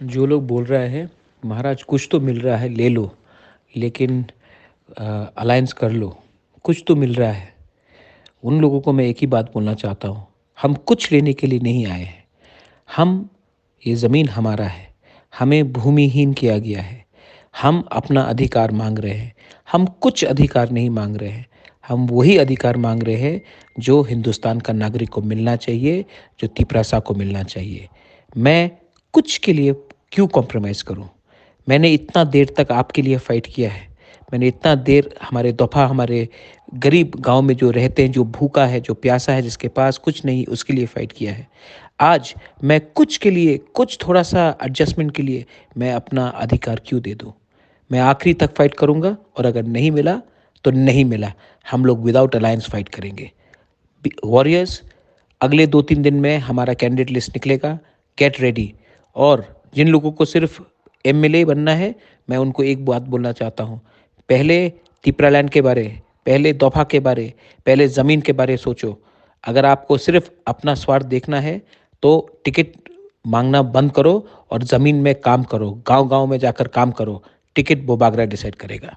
जो लोग बोल रहे हैं महाराज कुछ तो मिल रहा है ले लो, लेकिन अलायंस कर लो, कुछ तो मिल रहा है। उन लोगों को मैं एक ही बात बोलना चाहता हूँ, हम कुछ लेने के लिए नहीं आए हैं। हम ये ज़मीन हमारा है, हमें भूमिहीन किया गया है। हम अपना अधिकार मांग रहे हैं। हम कुछ अधिकार नहीं मांग रहे हैं। हम वही अधिकार मांग रहे हैं जो हिंदुस्तान का नागरिक को मिलना चाहिए, जो तिपरासा को मिलना चाहिए। मैं कुछ के लिए क्यों कॉम्प्रोमाइज़ करूं? मैंने इतना देर तक आपके लिए फ़ाइट किया है। मैंने इतना देर हमारे गरीब गाँव में जो रहते हैं, जो भूखा है, जो प्यासा है, जिसके पास कुछ नहीं, उसके लिए फ़ाइट किया है। आज मैं कुछ के लिए, कुछ थोड़ा-सा एडजस्टमेंट के लिए मैं अपना अधिकार क्यों दे दूँ? मैं आखिरी तक फ़ाइट करूँगा और अगर नहीं मिला, तो नहीं मिला। हम लोग विदाउट अलायंस फ़ाइट करेंगे। वॉरियर्स, अगले 2-3 दिन में हमारा कैंडिडेट लिस्ट निकलेगा, गेट रेडी। और जिन लोगों को सिर्फ एमएलए बनना है, मैं उनको एक बात बोलना चाहता हूँ, पहले तिपरालैंड के बारे, पहले दफ़ा के बारे, पहले ज़मीन के बारे सोचो। अगर आपको सिर्फ अपना स्वार्थ देखना है, तो टिकट मांगना बंद करो और ज़मीन में काम करो, गांव-गांव में जाकर काम करो। टिकट वो बागरा डिसाइड करेगा।